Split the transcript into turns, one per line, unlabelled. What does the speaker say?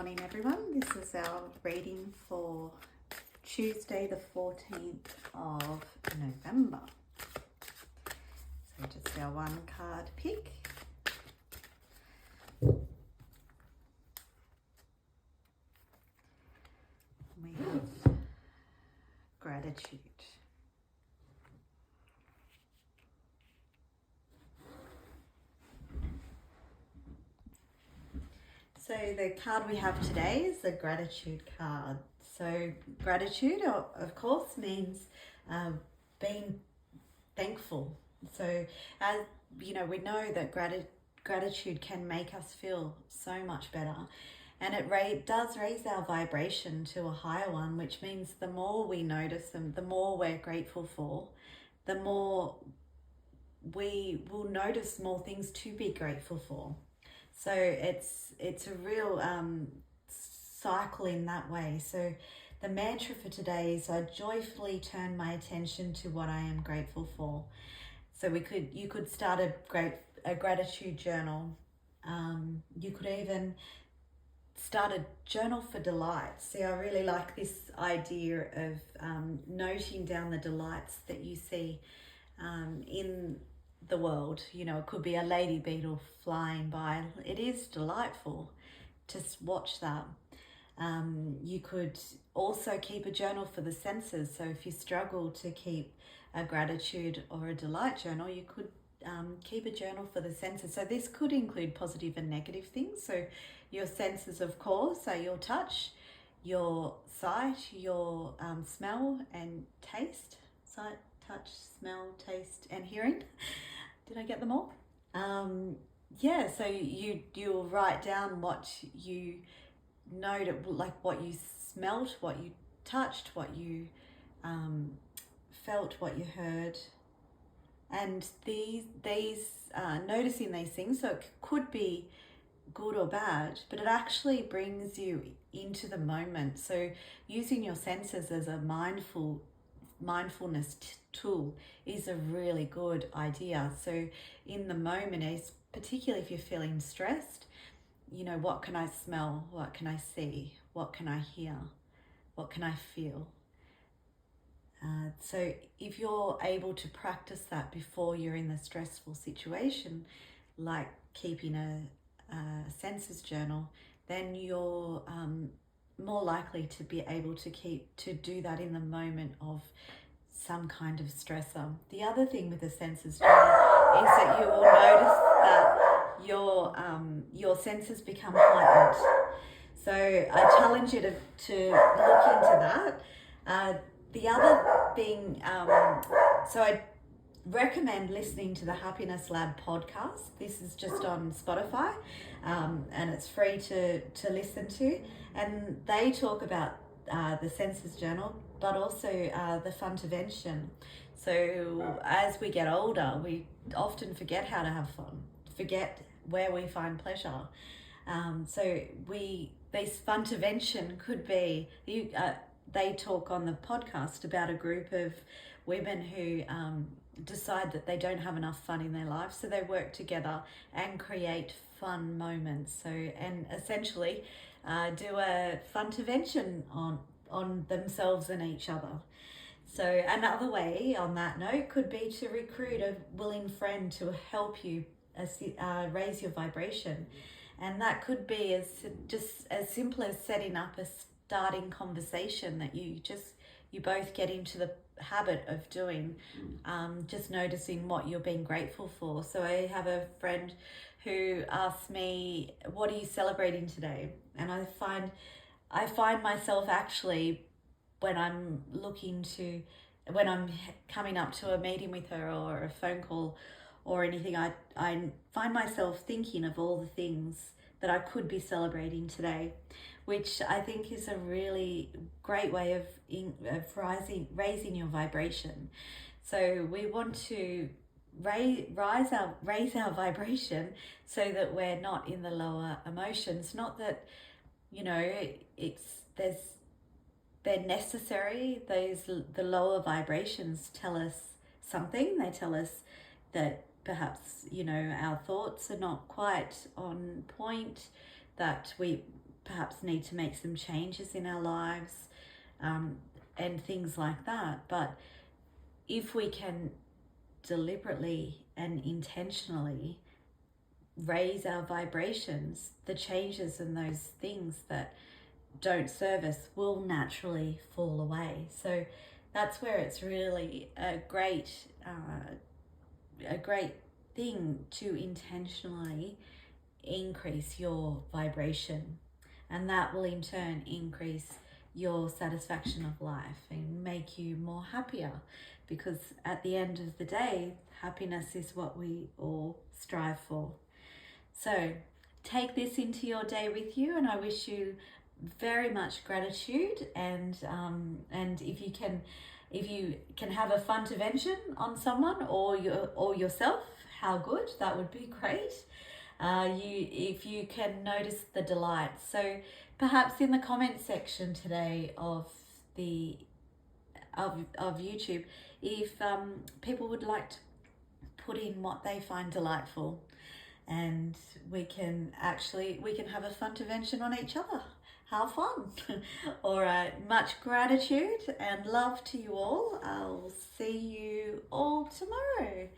morning everyone. This is our reading for Tuesday the 14th of November. So just our one card pick. We have gratitude. So the card we have today is the gratitude card. So gratitude, of course, means being thankful. So as you know, we know that gratitude can make us feel so much better, and it does raise our vibration to a higher one, which means the more we notice them, the more we're grateful for, the more we will notice more things to be grateful for. So it's a real cycle in that way. So the mantra for today is I joyfully turn my attention to what I am grateful for. So you could start a gratitude journal. You could even start a journal for delights. See, I really like this idea of noting down the delights that you see in the world. You know, it could be a lady beetle flying by. It is delightful. Just watch that. You could also keep a journal for the senses. So if you struggle to keep a gratitude or a delight journal, you could keep a journal for the senses. So this could include positive and negative things. So your senses, of course, are your touch, your sight, your smell and taste. Sight, touch, smell, taste and hearing. Did I get them all? Yeah, so you'll write down what you noted, like what you smelt, what you touched, what you felt, what you heard. And these noticing these things, so it could be good or bad, but it actually brings you into the moment. So using your senses as a mindfulness tool is a really good idea. So in the moment, particularly if you're feeling stressed, you know, what can I smell? What can I see? What can I hear? What can I feel? So if you're able to practice that before you're in the stressful situation, like keeping a senses journal, then you're more likely to be able to do that in the moment of some kind of stressor. The other thing with the senses journal is that you will notice that your senses become heightened. So I challenge you to look into that. The other thing, so I recommend listening to the Happiness Lab podcast. This is just on Spotify, and it's free to listen to. And they talk about the senses journal, but also the fun-tervention. So as we get older, we often forget how to have fun, forget where we find pleasure. So this fun-tervention could be they talk on the podcast about a group of women who decide that they don't have enough fun in their life, so they work together and create fun moments. So and essentially do a fun-tervention on themselves and each other. So another way on that note could be to recruit a willing friend to help you raise your vibration, and that could be just as simple as setting up a starting conversation that you both get into the habit of doing, just noticing what you're being grateful for. So I have a friend who asks me, what are you celebrating today? And I find myself actually, when I'm coming up to a meeting with her or a phone call or anything, I find myself thinking of all the things that I could be celebrating today, which I think is a really great way of raising your vibration. So we want to raise our vibration so that we're not in the lower emotions. Not that, you know, they're necessary. The lower vibrations tell us something. They tell us that perhaps, you know, our thoughts are not quite on point, that we perhaps need to make some changes in our lives, and things like that. But if we can deliberately and intentionally raise our vibrations, the changes and those things that don't serve us will naturally fall away. So that's where it's really a great thing to intentionally increase your vibration, and that will in turn increase your satisfaction of life and make you more happier, because at the end of the day, happiness is what we all strive for. So take this into your day with you, and I wish you very much gratitude, and if you can have a funtervention on someone or yourself, how good, that would be great. If you can notice the delight. So perhaps in the comment section today of YouTube, if people would like to put in what they find delightful, and we can have a funtervention on each other. How fun. All right, much gratitude and love to you all. I'll see you all tomorrow.